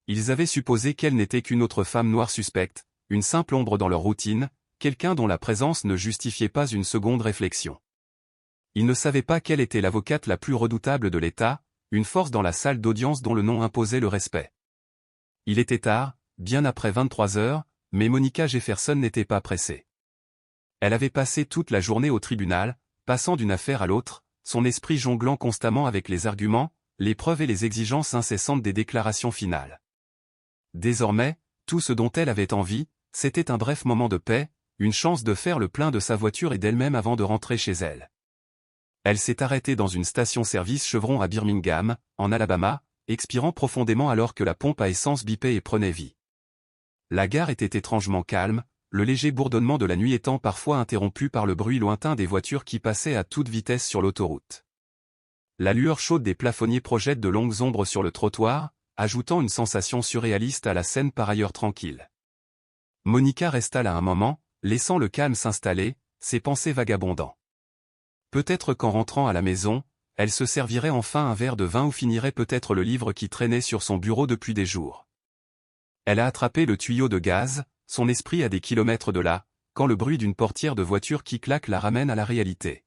Ils avaient supposé qu'elle n'était qu'une autre femme noire suspecte, une simple ombre dans leur routine, quelqu'un dont la présence ne justifiait pas une seconde réflexion. Ils ne savaient pas qu'elle était l'avocate la plus redoutable de l'État, une force dans la salle d'audience dont le nom imposait le respect. Il était tard, bien après 23 heures, mais Monica Jefferson n'était pas pressée. Elle avait passé toute la journée au tribunal, passant d'une affaire à l'autre, son esprit jonglant constamment avec les arguments, les preuves et les exigences incessantes des déclarations finales. Désormais, tout ce dont elle avait envie, c'était un bref moment de paix, une chance de faire le plein de sa voiture et d'elle-même avant de rentrer chez elle. Elle s'est arrêtée dans une station-service Chevron à Birmingham, en Alabama, expirant profondément alors que la pompe à essence bipait et prenait vie. La gare était étrangement calme, le léger bourdonnement de la nuit étant parfois interrompu par le bruit lointain des voitures qui passaient à toute vitesse sur l'autoroute. La lueur chaude des plafonniers projette de longues ombres sur le trottoir, ajoutant une sensation surréaliste à la scène par ailleurs tranquille. Monica resta là un moment, laissant le calme s'installer, ses pensées vagabondant. Peut-être qu'en rentrant à la maison, elle se servirait enfin un verre de vin ou finirait peut-être le livre qui traînait sur son bureau depuis des jours. Elle a attrapé le tuyau de gaz, son esprit à des kilomètres de là, quand le bruit d'une portière de voiture qui claque la ramène à la réalité.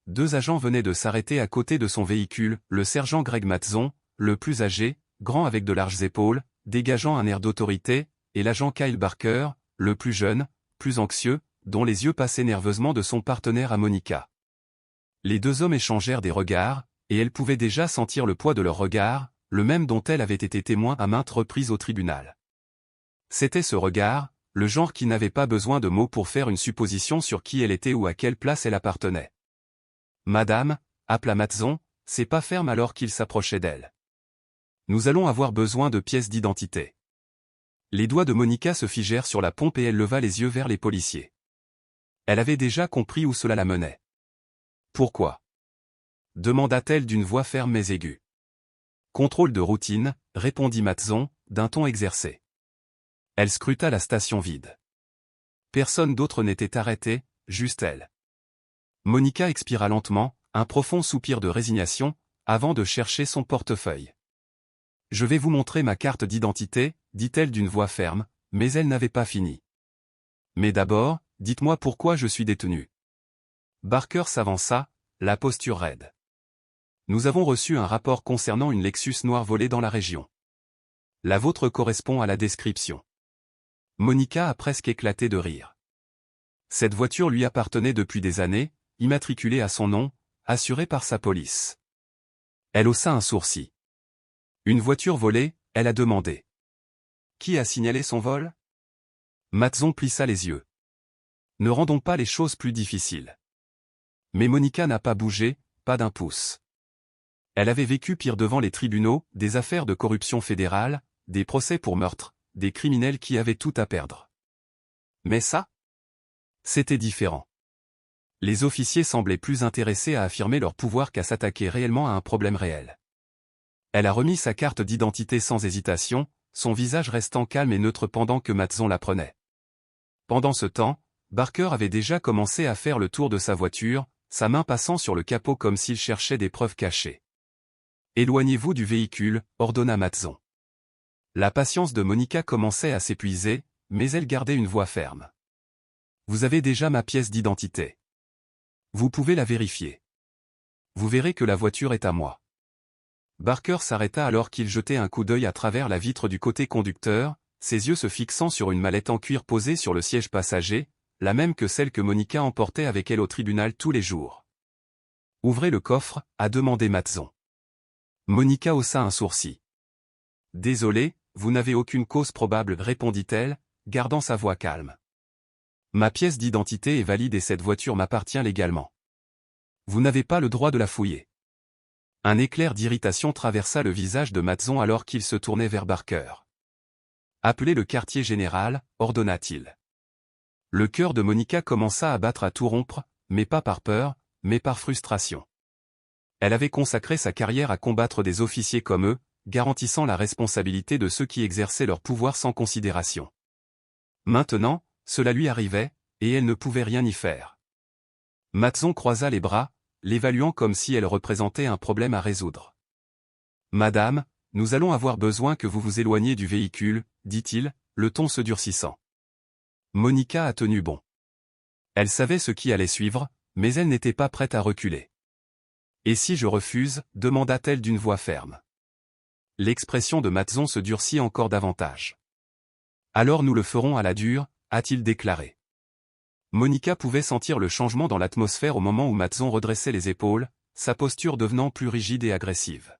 2 agents venaient de s'arrêter à côté de son véhicule, le sergent Greg Matzon, le plus âgé, grand avec de larges épaules, dégageant un air d'autorité, et l'agent Kyle Barker, le plus jeune, plus anxieux, dont les yeux passaient nerveusement de son partenaire à Monica. Les 2 hommes échangèrent des regards, et elle pouvait déjà sentir le poids de leurs regards, le même dont elle avait été témoin à maintes reprises au tribunal. C'était ce regard, le genre qui n'avait pas besoin de mots pour faire une supposition sur qui elle était ou à quelle place elle appartenait. « Madame » appela Matzon, ses pas fermes alors qu'il s'approchait d'elle. « Nous allons avoir besoin de pièces d'identité. » Les doigts de Monica se figèrent sur la pompe et elle leva les yeux vers les policiers. Elle avait déjà compris où cela la menait. « Pourquoi » demanda-t-elle d'une voix ferme mais aiguë. « Contrôle de routine » répondit Matzon, d'un ton exercé. Elle scruta la station vide. Personne d'autre n'était arrêté, juste elle. Monica expira lentement, un profond soupir de résignation, avant de chercher son portefeuille. « Je vais vous montrer ma carte d'identité » dit-elle d'une voix ferme, mais elle n'avait pas fini. « Mais d'abord, dites-moi pourquoi je suis détenue. » Barker s'avança, la posture raide. « Nous avons reçu un rapport concernant une Lexus noire volée dans la région. La vôtre correspond à la description. » Monica a presque éclaté de rire. Cette voiture lui appartenait depuis des années, immatriculée à son nom, assurée par sa police. Elle haussa un sourcil. « Une voiture volée ?» elle a demandé. « Qui a signalé son vol ?» Matzon plissa les yeux. « Ne rendons pas les choses plus difficiles. » Mais Monica n'a pas bougé, pas d'un pouce. Elle avait vécu pire devant les tribunaux, des affaires de corruption fédérale, des procès pour meurtre, des criminels qui avaient tout à perdre. Mais ça? C'était différent. Les officiers semblaient plus intéressés à affirmer leur pouvoir qu'à s'attaquer réellement à un problème réel. Elle a remis sa carte d'identité sans hésitation, son visage restant calme et neutre pendant que Matzon la prenait. Pendant ce temps, Barker avait déjà commencé à faire le tour de sa voiture, sa main passant sur le capot comme s'il cherchait des preuves cachées. « Éloignez-vous du véhicule » ordonna Matzon. La patience de Monica commençait à s'épuiser, mais elle gardait une voix ferme. « Vous avez déjà ma pièce d'identité. Vous pouvez la vérifier. Vous verrez que la voiture est à moi. » Barker s'arrêta alors qu'il jetait un coup d'œil à travers la vitre du côté conducteur, ses yeux se fixant sur une mallette en cuir posée sur le siège passager, la même que celle que Monica emportait avec elle au tribunal tous les jours. « Ouvrez le coffre » a demandé Matzon. Monica haussa un sourcil. « Désolé, vous n'avez aucune cause probable » répondit-elle, gardant sa voix calme. « Ma pièce d'identité est valide et cette voiture m'appartient légalement. Vous n'avez pas le droit de la fouiller. » Un éclair d'irritation traversa le visage de Matzon alors qu'il se tournait vers Barker. « Appelez le quartier général » ordonna-t-il. Le cœur de Monica commença à battre à tout rompre, mais pas par peur, mais par frustration. Elle avait consacré sa carrière à combattre des officiers comme eux, garantissant la responsabilité de ceux qui exerçaient leur pouvoir sans considération. Maintenant, cela lui arrivait, et elle ne pouvait rien y faire. Matzon croisa les bras, l'évaluant comme si elle représentait un problème à résoudre. « Madame, nous allons avoir besoin que vous vous éloigniez du véhicule, dit-il, le ton se durcissant. Monica a tenu bon. Elle savait ce qui allait suivre, mais elle n'était pas prête à reculer. « Et si je refuse ?» demanda-t-elle d'une voix ferme. L'expression de Matson se durcit encore davantage. « Alors nous le ferons à la dure » a-t-il déclaré. Monica pouvait sentir le changement dans l'atmosphère au moment où Matson redressait les épaules, sa posture devenant plus rigide et agressive.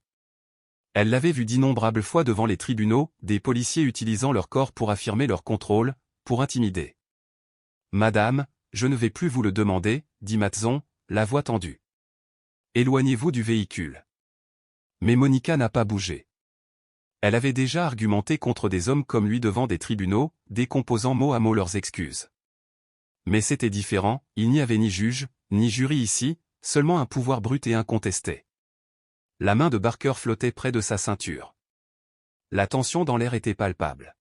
Elle l'avait vu d'innombrables fois devant les tribunaux, des policiers utilisant leur corps pour affirmer leur contrôle, pour intimider. « Madame, je ne vais plus vous le demander, » dit Matson, la voix tendue. « Éloignez-vous du véhicule. » Mais Monica n'a pas bougé. Elle avait déjà argumenté contre des hommes comme lui devant des tribunaux, décomposant mot à mot leurs excuses. Mais c'était différent, il n'y avait ni juge, ni jury ici, seulement un pouvoir brut et incontesté. La main de Barker flottait près de sa ceinture. La tension dans l'air était palpable.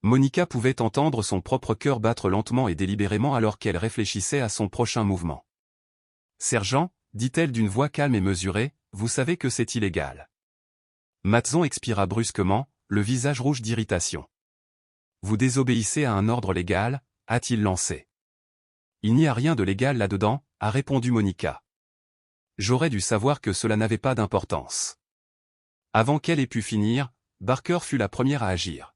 Monica pouvait entendre son propre cœur battre lentement et délibérément alors qu'elle réfléchissait à son prochain mouvement. « Sergent, » dit-elle d'une voix calme et mesurée, « vous savez que c'est illégal. » Matson expira brusquement, le visage rouge d'irritation. « Vous désobéissez à un ordre légal ?» a-t-il lancé. « Il n'y a rien de légal là-dedans » a répondu Monica. « J'aurais dû savoir que cela n'avait pas d'importance. » Avant qu'elle ait pu finir, Barker fut la première à agir.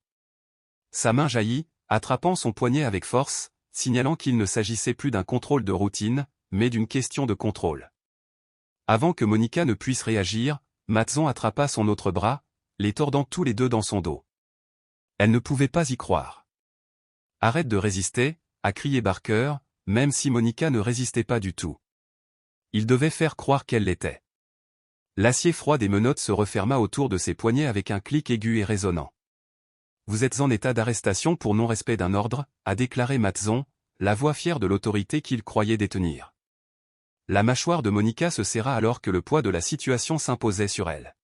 Sa main jaillit, attrapant son poignet avec force, signalant qu'il ne s'agissait plus d'un contrôle de routine, mais d'une question de contrôle. Avant que Monica ne puisse réagir, Matson attrapa son autre bras, les tordant tous les deux dans son dos. Elle ne pouvait pas y croire. « Arrête de résister » a crié Barker, même si Monica ne résistait pas du tout. Il devait faire croire qu'elle l'était. L'acier froid des menottes se referma autour de ses poignets avec un clic aigu et résonnant. « Vous êtes en état d'arrestation pour non-respect d'un ordre » a déclaré Matson, la voix fière de l'autorité qu'il croyait détenir. La mâchoire de Monica se serra alors que le poids de la situation s'imposait sur elle.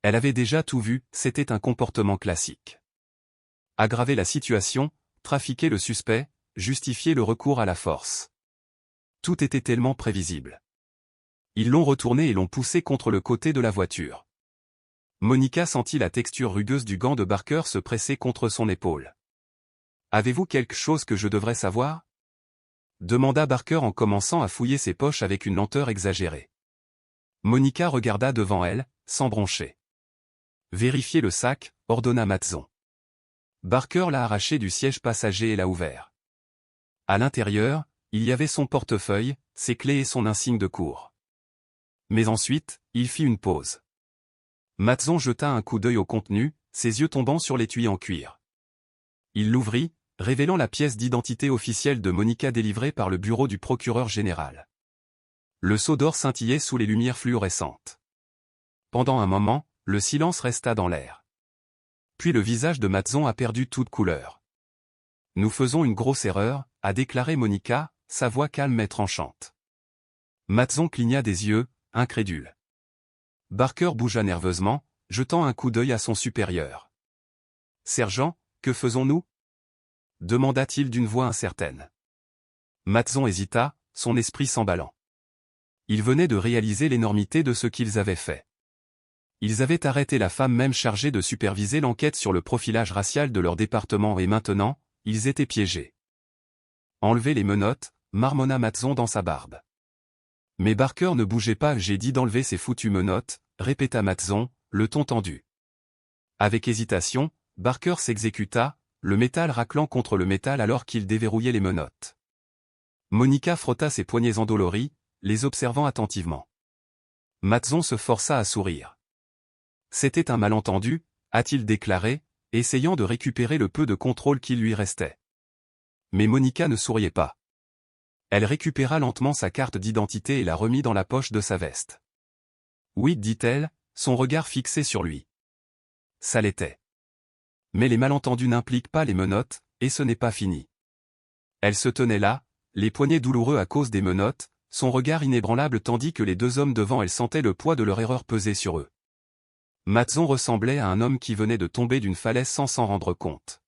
Elle avait déjà tout vu, c'était un comportement classique. Aggraver la situation, trafiquer le suspect, justifier le recours à la force. Tout était tellement prévisible. Ils l'ont retourné et l'ont poussé contre le côté de la voiture. Monica sentit la texture rugueuse du gant de Barker se presser contre son épaule. « Avez-vous quelque chose que je devrais savoir ?» demanda Barker en commençant à fouiller ses poches avec une lenteur exagérée. Monica regarda devant elle, sans broncher. « Vérifiez le sac » ordonna Matson. Barker l'a arraché du siège passager et l'a ouvert. À l'intérieur, il y avait son portefeuille, ses clés et son insigne de cour. Mais ensuite, il fit une pause. Matson jeta un coup d'œil au contenu, ses yeux tombant sur l'étui en cuir. Il l'ouvrit, révélant la pièce d'identité officielle de Monica délivrée par le bureau du procureur général. Le sceau d'or scintillait sous les lumières fluorescentes. Pendant un moment, le silence resta dans l'air. Puis le visage de Matson a perdu toute couleur. « Nous faisons une grosse erreur » a déclaré Monica, sa voix calme mais tranchante. Matson cligna des yeux, incrédule. Barker bougea nerveusement, jetant un coup d'œil à son supérieur. « Sergent, que faisons-nous » demanda-t-il d'une voix incertaine. Matson hésita, son esprit s'emballant. Il venait de réaliser l'énormité de ce qu'ils avaient fait. Ils avaient arrêté la femme même chargée de superviser l'enquête sur le profilage racial de leur département et maintenant, ils étaient piégés. Enlevez les menottes, marmonna Matson dans sa barbe. Mais Barker ne bougeait pas. « J'ai dit d'enlever ces foutues menottes, répéta Matson, le ton tendu. Avec hésitation, Barker s'exécuta, le métal raclant contre le métal alors qu'il déverrouillait les menottes. Monica frotta ses poignets endoloris, les observant attentivement. Matson se força à sourire. C'était un malentendu, a-t-il déclaré, essayant de récupérer le peu de contrôle qui lui restait. Mais Monica ne souriait pas. Elle récupéra lentement sa carte d'identité et la remit dans la poche de sa veste. Oui, dit-elle, son regard fixé sur lui. Ça l'était. Mais les malentendus n'impliquent pas les menottes, et ce n'est pas fini. Elle se tenait là, les poignets douloureux à cause des menottes, son regard inébranlable tandis que les deux hommes devant elle sentaient le poids de leur erreur peser sur eux. Matson ressemblait à un homme qui venait de tomber d'une falaise sans s'en rendre compte.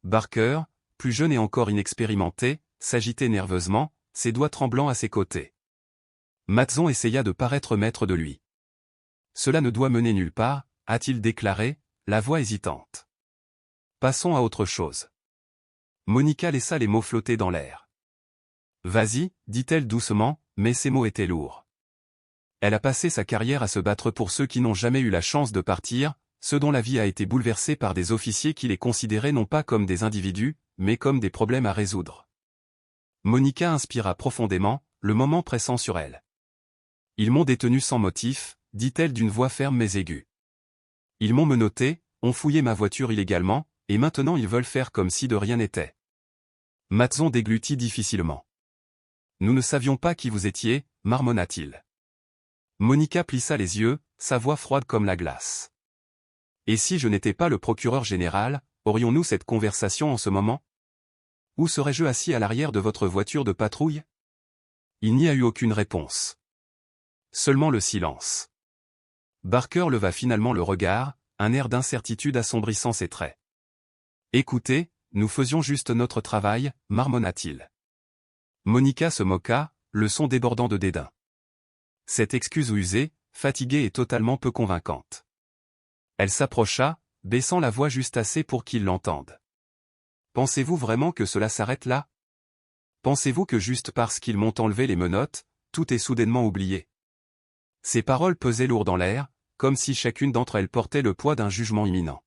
Barker, plus jeune et encore inexpérimenté, s'agitait nerveusement, ses doigts tremblants à ses côtés. Matson essaya de paraître maître de lui. Cela ne doit mener nulle part, a-t-il déclaré, la voix hésitante. Passons à autre chose. Monica laissa les mots flotter dans l'air. Vas-y, dit-elle doucement, mais ces mots étaient lourds. Elle a passé sa carrière à se battre pour ceux qui n'ont jamais eu la chance de partir, ceux dont la vie a été bouleversée par des officiers qui les considéraient non pas comme des individus, mais comme des problèmes à résoudre. Monica inspira profondément, le moment pressant sur elle. Ils m'ont détenu sans motif, dit-elle d'une voix ferme mais aiguë. Ils m'ont menotté, ont fouillé ma voiture illégalement, et maintenant ils veulent faire comme si de rien n'était. Matson déglutit difficilement. Nous ne savions pas qui vous étiez, marmonna-t-il. Monica plissa les yeux, sa voix froide comme la glace. Et si je n'étais pas le procureur général, aurions-nous cette conversation en ce moment? Où serais-je assis à l'arrière de votre voiture de patrouille? Il n'y a eu aucune réponse. Seulement le silence. Barker leva finalement le regard, un air d'incertitude assombrissant ses traits. Écoutez, nous faisions juste notre travail, marmonna-t-il. Monica se moqua, le son débordant de dédain. Cette excuse usée, fatiguée et totalement peu convaincante. Elle s'approcha, baissant la voix juste assez pour qu'il l'entende. Pensez-vous vraiment que cela s'arrête là? Pensez-vous que juste parce qu'ils m'ont enlevé les menottes, tout est soudainement oublié? Ces paroles pesaient lourd dans l'air, comme si chacune d'entre elles portait le poids d'un jugement imminent.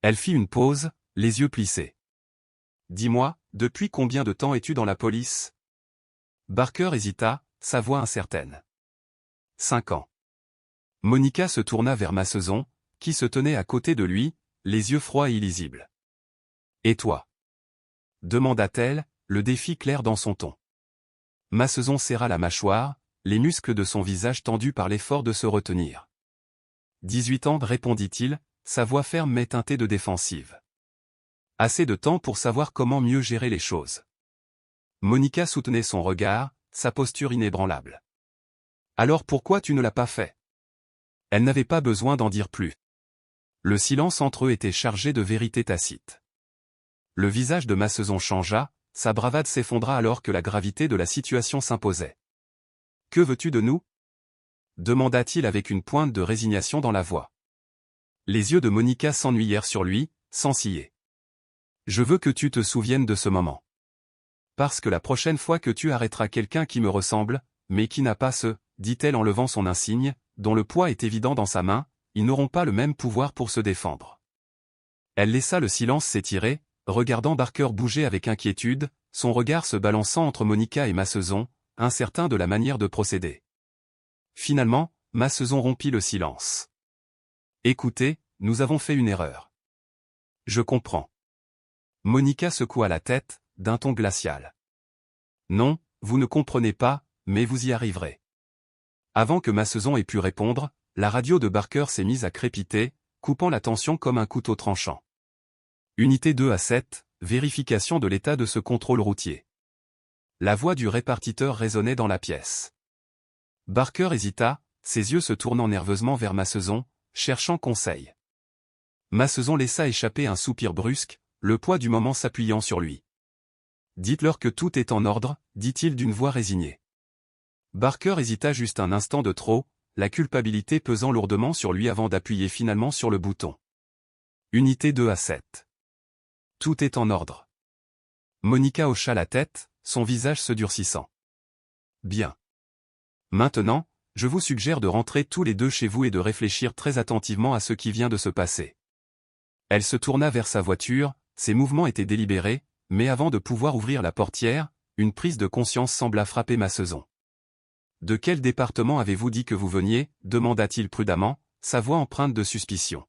Elle fit une pause, les yeux plissés. Dis-moi, depuis combien de temps es-tu dans la police? Barker hésita, sa voix incertaine. 5 ans. Monica se tourna vers Masson, qui se tenait à côté de lui, les yeux froids et illisibles. Et toi? Demanda-t-elle, le défi clair dans son ton. Masson serra la mâchoire, les muscles de son visage tendus par l'effort de se retenir. 18 ans, répondit-il, sa voix ferme mais teintée de défensive. Assez de temps pour savoir comment mieux gérer les choses. Monica soutenait son regard, sa posture inébranlable. Alors pourquoi tu ne l'as pas fait? Elle n'avait pas besoin d'en dire plus. Le silence entre eux était chargé de vérité tacite. Le visage de Masson changea, sa bravade s'effondra alors que la gravité de la situation s'imposait. Que veux-tu de nous? Demanda-t-il avec une pointe de résignation dans la voix. Les yeux de Monica s'ennuyèrent sur lui, sans ciller. Je veux que tu te souviennes de ce moment. Parce que la prochaine fois que tu arrêteras quelqu'un qui me ressemble, mais qui n'a pas dit-elle en levant son insigne, dont le poids est évident dans sa main, ils n'auront pas le même pouvoir pour se défendre. Elle laissa le silence s'étirer, regardant Barker bouger avec inquiétude, son regard se balançant entre Monica et Masson, incertain de la manière de procéder. Finalement, Masson rompit le silence. Écoutez, nous avons fait une erreur. Je comprends. Monica secoua la tête, d'un ton glacial. Non, vous ne comprenez pas, mais vous y arriverez. Avant que Masson ait pu répondre, la radio de Barker s'est mise à crépiter, coupant la tension comme un couteau tranchant. Unité 2 à 7, vérification de l'état de ce contrôle routier. La voix du répartiteur résonnait dans la pièce. Barker hésita, ses yeux se tournant nerveusement vers Masson, cherchant conseil. Masson laissa échapper un soupir brusque, le poids du moment s'appuyant sur lui. Dites-leur que tout est en ordre, dit-il d'une voix résignée. Barker hésita juste un instant de trop, la culpabilité pesant lourdement sur lui avant d'appuyer finalement sur le bouton. Unité 2 à 7. Tout est en ordre. Monica hocha la tête, son visage se durcissant. Bien. Maintenant, je vous suggère de rentrer tous les deux chez vous et de réfléchir très attentivement à ce qui vient de se passer. Elle se tourna vers sa voiture, ses mouvements étaient délibérés, mais avant de pouvoir ouvrir la portière, une prise de conscience sembla frapper Masson. De quel département avez-vous dit que vous veniez? Demanda-t-il prudemment, sa voix empreinte de suspicion.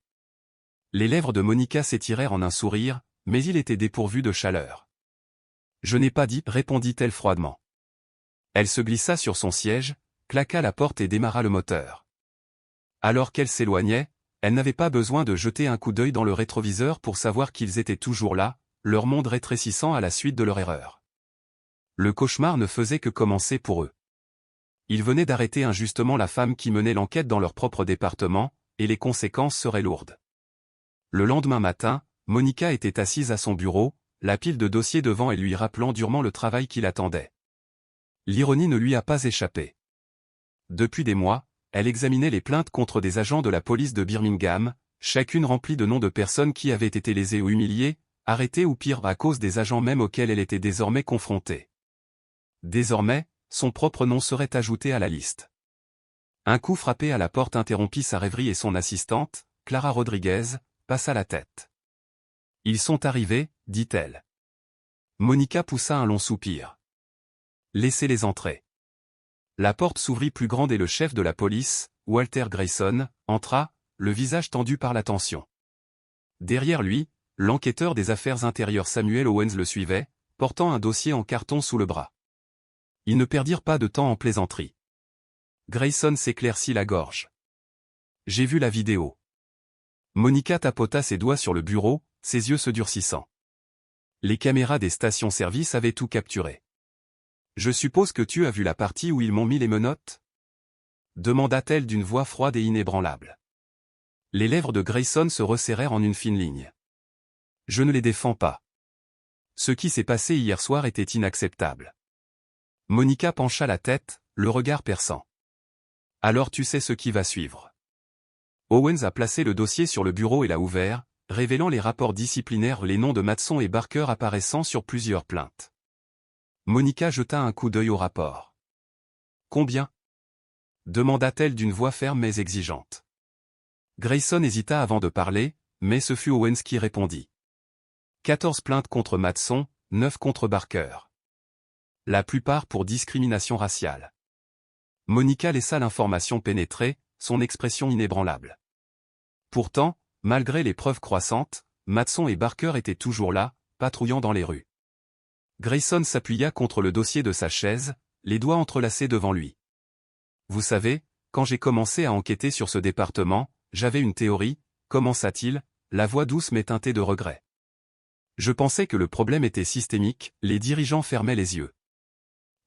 Les lèvres de Monica s'étirèrent en un sourire, mais il était dépourvu de chaleur. Je n'ai pas dit, répondit-elle froidement. Elle se glissa sur son siège, claqua la porte et démarra le moteur. Alors qu'elle s'éloignait, elle n'avait pas besoin de jeter un coup d'œil dans le rétroviseur pour savoir qu'ils étaient toujours là, leur monde rétrécissant à la suite de leur erreur. Le cauchemar ne faisait que commencer pour eux. Ils venaient d'arrêter injustement la femme qui menait l'enquête dans leur propre département, et les conséquences seraient lourdes. Le lendemain matin, Monica était assise à son bureau, la pile de dossiers devant et lui rappelant durement le travail qui l'attendait. L'ironie ne lui a pas échappé. Depuis des mois, elle examinait les plaintes contre des agents de la police de Birmingham, chacune remplie de noms de personnes qui avaient été lésées ou humiliées, arrêtées ou pire à cause des agents mêmes auxquels elle était désormais confrontée. Désormais, son propre nom serait ajouté à la liste. Un coup frappé à la porte interrompit sa rêverie et son assistante, Clara Rodriguez, passa la tête. « Ils sont arrivés », dit-elle. Monica poussa un long soupir. « Laissez-les entrer. » La porte s'ouvrit plus grande et le chef de la police, Walter Grayson, entra, le visage tendu par la tension. Derrière lui, l'enquêteur des affaires intérieures Samuel Owens le suivait, portant un dossier en carton sous le bras. Ils ne perdirent pas de temps en plaisanterie. Grayson s'éclaircit la gorge. « J'ai vu la vidéo. » Monica tapota ses doigts sur le bureau, ses yeux se durcissant. Les caméras des stations-service avaient tout capturé. « Je suppose que tu as vu la partie où ils m'ont mis les menottes ?» demanda-t-elle d'une voix froide et inébranlable. Les lèvres de Grayson se resserrèrent en une fine ligne. « Je ne les défends pas. Ce qui s'est passé hier soir était inacceptable. » Monica pencha la tête, le regard perçant. « Alors tu sais ce qui va suivre. » Owens a placé le dossier sur le bureau et l'a ouvert, révélant les rapports disciplinaires, les noms de Matson et Barker apparaissant sur plusieurs plaintes. Monica jeta un coup d'œil au rapport. « Combien ?» demanda-t-elle d'une voix ferme mais exigeante. Grayson hésita avant de parler, mais ce fut Owens qui répondit. 14 plaintes contre Matson, 9 contre Barker. La plupart pour discrimination raciale. Monica laissa l'information pénétrer, son expression inébranlable. Pourtant, malgré les preuves croissantes, Matson et Barker étaient toujours là, patrouillant dans les rues. Grayson s'appuya contre le dossier de sa chaise, les doigts entrelacés devant lui. « Vous savez, quand j'ai commencé à enquêter sur ce département, j'avais une théorie, » commença-t-il, la voix douce mais teintée de regret. « Je pensais que le problème était systémique, les dirigeants fermaient les yeux.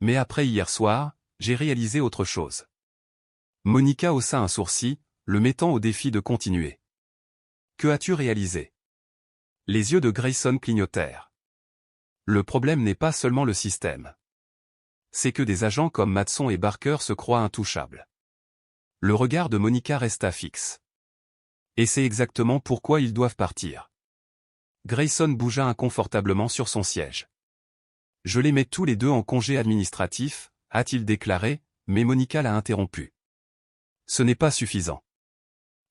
Mais après hier soir, j'ai réalisé autre chose. » Monica haussa un sourcil, le mettant au défi de continuer. « Que as-tu réalisé ?» Les yeux de Grayson clignotèrent. Le problème n'est pas seulement le système. C'est que des agents comme Matson et Barker se croient intouchables. Le regard de Monica resta fixe. Et c'est exactement pourquoi ils doivent partir. Grayson bougea inconfortablement sur son siège. « Je les mets tous les deux en congé administratif, » a-t-il déclaré, mais Monica l'a interrompu. « Ce n'est pas suffisant. »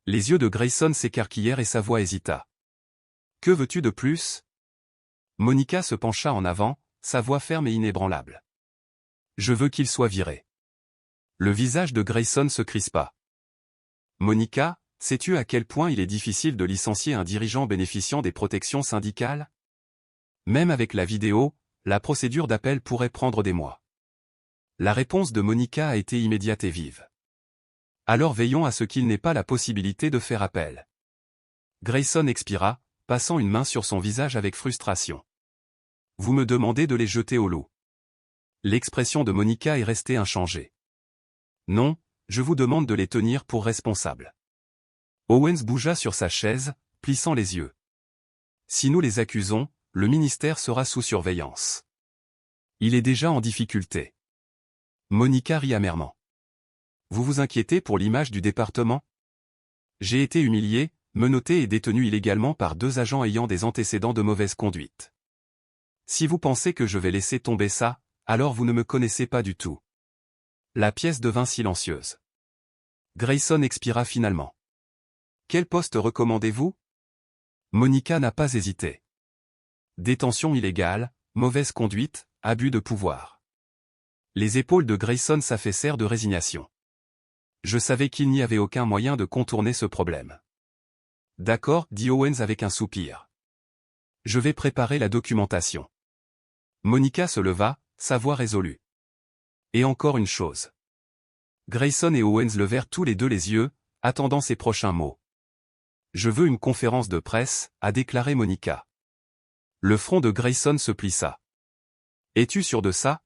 Les yeux de Grayson s'écarquillèrent et sa voix hésita. « Que veux-tu de plus ?» Monica se pencha en avant, sa voix ferme et inébranlable. « Je veux qu'il soit viré. » Le visage de Grayson se crispa. « Monica, sais-tu à quel point il est difficile de licencier un dirigeant bénéficiant des protections syndicales? Même avec la vidéo, la procédure d'appel pourrait prendre des mois. » La réponse de Monica a été immédiate et vive. « Alors veillons à ce qu'il n'ait pas la possibilité de faire appel. » Grayson expira, passant une main sur son visage avec frustration. « Vous me demandez de les jeter au loup. » L'expression de Monica est restée inchangée. « Non, je vous demande de les tenir pour responsables. » Owens bougea sur sa chaise, plissant les yeux. « Si nous les accusons, le ministère sera sous surveillance. Il est déjà en difficulté. » Monica rit amèrement. « Vous vous inquiétez pour l'image du département? J'ai été humilié, menotté et détenu illégalement par 2 agents ayant des antécédents de mauvaise conduite. Si vous pensez que je vais laisser tomber ça, alors vous ne me connaissez pas du tout. » La pièce devint silencieuse. Grayson expira finalement. « Quel poste recommandez-vous » Monica n'a pas hésité. Détention illégale, mauvaise conduite, abus de pouvoir. Les épaules de Grayson s'affaissèrent de résignation. Je savais qu'il n'y avait aucun moyen de contourner ce problème. « D'accord, » dit Owens avec un soupir. « Je vais préparer la documentation. » Monica se leva, sa voix résolue. « Et encore une chose. » Grayson et Owens levèrent tous les deux les yeux, attendant ses prochains mots. « Je veux une conférence de presse, » a déclaré Monica. Le front de Grayson se plissa. « Es-tu sûr de ça ?»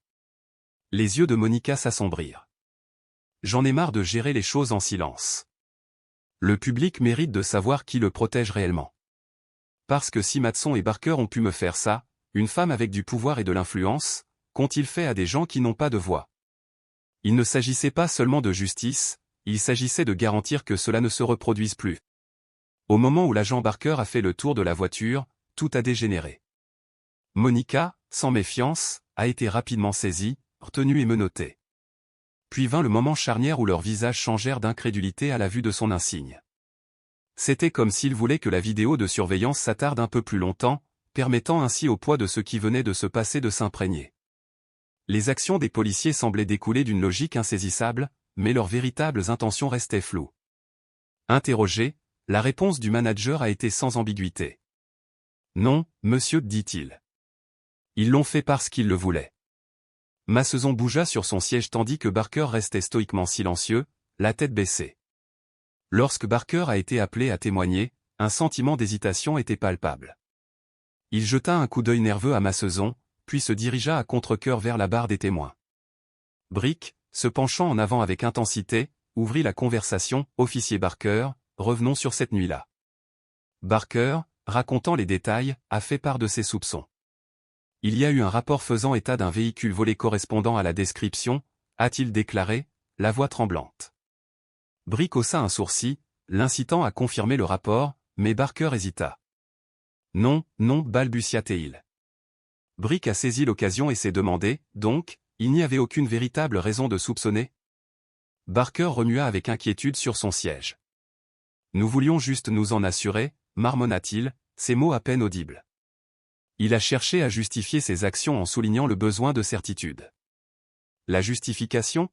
Les yeux de Monica s'assombrirent. « J'en ai marre de gérer les choses en silence. Le public mérite de savoir qui le protège réellement. Parce que si Matson et Barker ont pu me faire ça, une femme avec du pouvoir et de l'influence, qu'ont-ils fait à des gens qui n'ont pas de voix? Il ne s'agissait pas seulement de justice, Il s'agissait de garantir que cela ne se reproduise plus. Au moment où l'agent Barker a fait le tour de la voiture, tout a dégénéré. Monica, sans méfiance, a été rapidement saisie, retenue et menottée. Puis vint le moment charnière où leurs visages changèrent d'incrédulité à la vue de son insigne. C'était comme s'il voulait que la vidéo de surveillance s'attarde un peu plus longtemps, permettant ainsi au poids de ce qui venait de se passer de s'imprégner. Les actions des policiers semblaient découler d'une logique insaisissable, mais leurs véritables intentions restaient floues. Interrogé, la réponse du manager a été sans ambiguïté. Non, monsieur, dit-il. Ils l'ont fait parce qu'ils le voulaient. Masson bougea sur son siège tandis que Barker restait stoïquement silencieux, la tête baissée. Lorsque Barker a été appelé à témoigner, un sentiment d'hésitation était palpable. Il jeta un coup d'œil nerveux à Masson, puis se dirigea à contre-cœur vers la barre des témoins. Brick, se penchant en avant avec intensité, ouvrit la conversation. Officier Barker, revenons sur cette nuit-là. Barker, racontant les détails, a fait part de ses soupçons. Il y a eu un rapport faisant état d'un véhicule volé correspondant à la description, a-t-il déclaré, la voix tremblante. Brick haussa un sourcil, l'incitant à confirmer le rapport, mais Barker hésita. Non, non, balbutia-t-il. Brick a saisi l'occasion et s'est demandé, donc, il n'y avait aucune véritable raison de soupçonner? Barker remua avec inquiétude sur son siège. Nous voulions juste nous en assurer, marmonna-t-il, ces mots à peine audibles. Il a cherché à justifier ses actions en soulignant le besoin de certitude. La justification?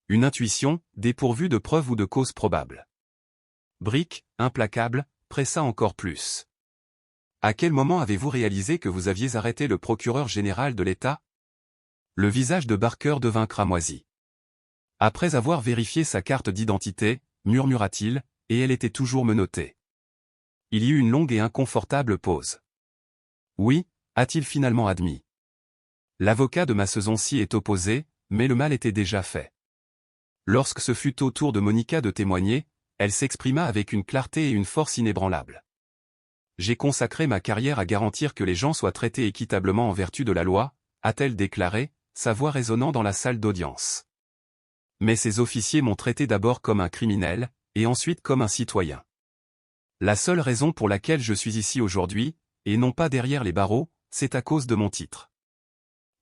Une intuition, dépourvue de preuves ou de causes probables. Brick, implacable, pressa encore plus. À quel moment avez-vous réalisé que vous aviez arrêté le procureur général de l'État? Le visage de Barker devint cramoisi. Après avoir vérifié sa carte d'identité, murmura-t-il, et elle était toujours menottée. Il y eut une longue et inconfortable pause. Oui, a-t-il finalement admis. L'avocat de Masson s'y est opposé, mais le mal était déjà fait. Lorsque ce fut au tour de Monica de témoigner, elle s'exprima avec une clarté et une force inébranlables. J'ai consacré ma carrière à garantir que les gens soient traités équitablement en vertu de la loi, a-t-elle déclaré, sa voix résonnant dans la salle d'audience. Mais ces officiers m'ont traité d'abord comme un criminel, et ensuite comme un citoyen. La seule raison pour laquelle je suis ici aujourd'hui, et non pas derrière les barreaux, c'est à cause de mon titre.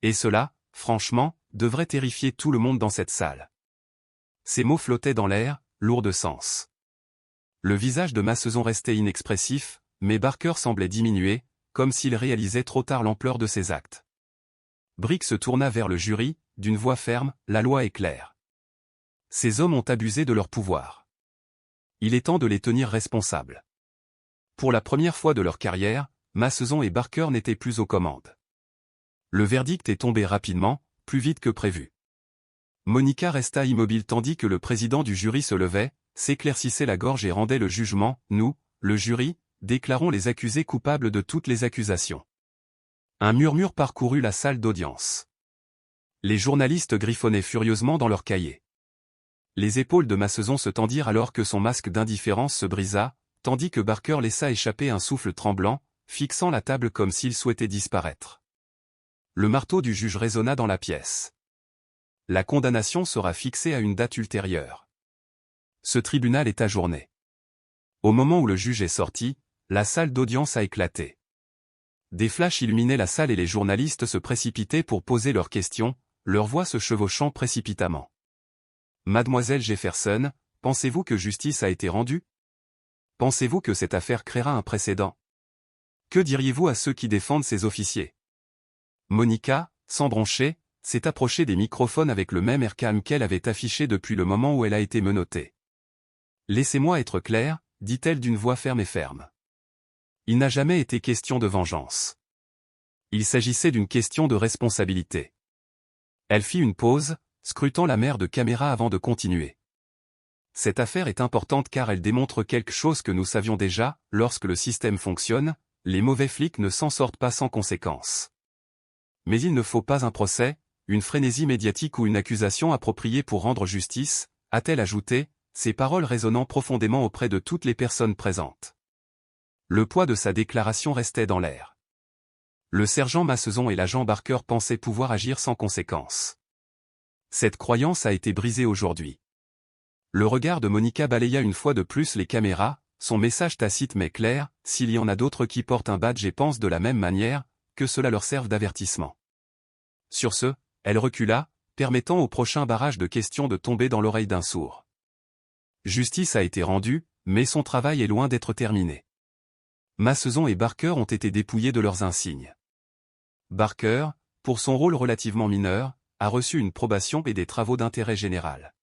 Et cela, franchement, devrait terrifier tout le monde dans cette salle. Ces mots flottaient dans l'air, lourds de sens. Le visage de Masson restait inexpressif, mais Barker semblait diminuer, comme s'il réalisait trop tard l'ampleur de ses actes. Brick se tourna vers le jury, d'une voix ferme, la loi est claire. Ces hommes ont abusé de leur pouvoir. Il est temps de les tenir responsables. Pour la première fois de leur carrière, Masson et Barker n'étaient plus aux commandes. Le verdict est tombé rapidement, plus vite que prévu. Monica resta immobile tandis que le président du jury se levait, s'éclaircissait la gorge et rendait le jugement. Nous, le jury, déclarons les accusés coupables de toutes les accusations. Un murmure parcourut la salle d'audience. Les journalistes griffonnaient furieusement dans leurs cahiers. Les épaules de Masson se tendirent alors que son masque d'indifférence se brisa, tandis que Barker laissa échapper un souffle tremblant, fixant la table comme s'il souhaitait disparaître. Le marteau du juge résonna dans la pièce. La condamnation sera fixée à une date ultérieure. Ce tribunal est ajourné. Au moment où le juge est sorti, la salle d'audience a éclaté. Des flashs illuminaient la salle et les journalistes se précipitaient pour poser leurs questions, leurs voix se chevauchant précipitamment. Mademoiselle Jefferson, pensez-vous que justice a été rendue? Pensez-vous que cette affaire créera un précédent? Que diriez-vous à ceux qui défendent ces officiers? Monica, sans broncher, s'est approchée des microphones avec le même air calme qu'elle avait affiché depuis le moment où elle a été menottée. Laissez-moi être claire, dit-elle d'une voix ferme et ferme. Il n'a jamais été question de vengeance. Il s'agissait d'une question de responsabilité. Elle fit une pause, scrutant la mer de caméra avant de continuer. Cette affaire est importante car elle démontre quelque chose que nous savions déjà, lorsque le système fonctionne, les mauvais flics ne s'en sortent pas sans conséquences. Mais il ne faut pas un procès, une frénésie médiatique ou une accusation appropriée pour rendre justice, a-t-elle ajouté, ses paroles résonnant profondément auprès de toutes les personnes présentes. Le poids de sa déclaration restait dans l'air. Le sergent Masson et l'agent Barker pensaient pouvoir agir sans conséquence. Cette croyance a été brisée aujourd'hui. Le regard de Monica balaya une fois de plus les caméras, son message tacite mais clair, s'il y en a d'autres qui portent un badge et pensent de la même manière, que cela leur serve d'avertissement. Sur ce, elle recula, permettant au prochain barrage de questions de tomber dans l'oreille d'un sourd. Justice a été rendue, mais son travail est loin d'être terminé. Masson et Barker ont été dépouillés de leurs insignes. Barker, pour son rôle relativement mineur, a reçu une probation et des travaux d'intérêt général.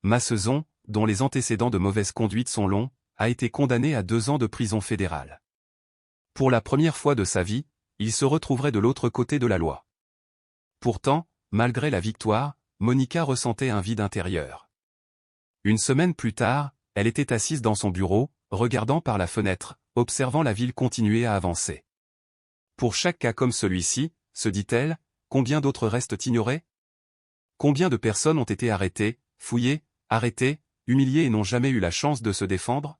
Masson, dont les antécédents de mauvaise conduite sont longs, a été condamné à 2 ans de prison fédérale. Pour la première fois de sa vie, il se retrouverait de l'autre côté de la loi. Pourtant, malgré la victoire, Monica ressentait un vide intérieur. Une semaine plus tard, elle était assise dans son bureau, regardant par la fenêtre, observant la ville continuer à avancer. Pour chaque cas comme celui-ci, se dit-elle, combien d'autres restent ignorés? Combien de personnes ont été arrêtées, fouillées, arrêtées, humiliées et n'ont jamais eu la chance de se défendre?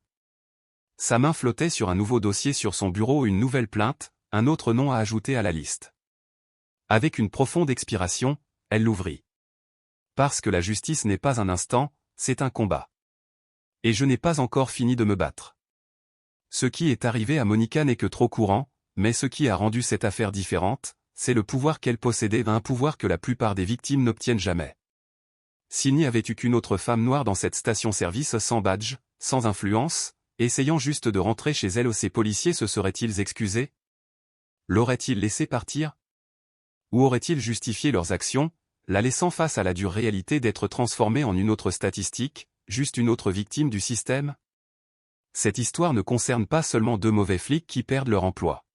Sa main flottait sur un nouveau dossier sur son bureau, une nouvelle plainte, un autre nom à ajouter à la liste. Avec une profonde expiration, elle l'ouvrit. Parce que la justice n'est pas un instant, c'est un combat. Et je n'ai pas encore fini de me battre. Ce qui est arrivé à Monica n'est que trop courant, mais ce qui a rendu cette affaire différente, c'est le pouvoir qu'elle possédait, un pouvoir que la plupart des victimes n'obtiennent jamais. S'il n'y avait eu qu'une autre femme noire dans cette station-service sans badge, sans influence, essayant juste de rentrer chez elle, ces policiers se seraient-ils excusés? L'auraient-ils laissé partir? Ou auraient-ils justifié leurs actions, la laissant face à la dure réalité d'être transformée en une autre statistique, juste une autre victime du système? Cette histoire ne concerne pas seulement 2 mauvais flics qui perdent leur emploi.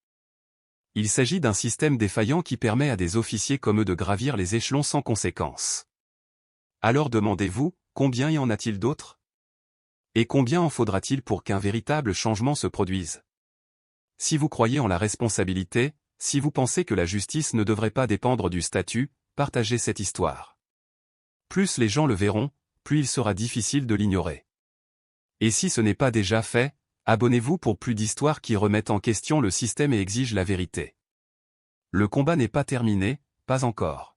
Il s'agit d'un système défaillant qui permet à des officiers comme eux de gravir les échelons sans conséquence. Alors demandez-vous, combien y en a-t-il d'autres? Et combien en faudra-t-il pour qu'un véritable changement se produise? Si vous croyez en la responsabilité, si vous pensez que la justice ne devrait pas dépendre du statut, partagez cette histoire. Plus les gens le verront, plus il sera difficile de l'ignorer. Et si ce n'est pas déjà fait, abonnez-vous pour plus d'histoires qui remettent en question le système et exigent la vérité. Le combat n'est pas terminé, pas encore.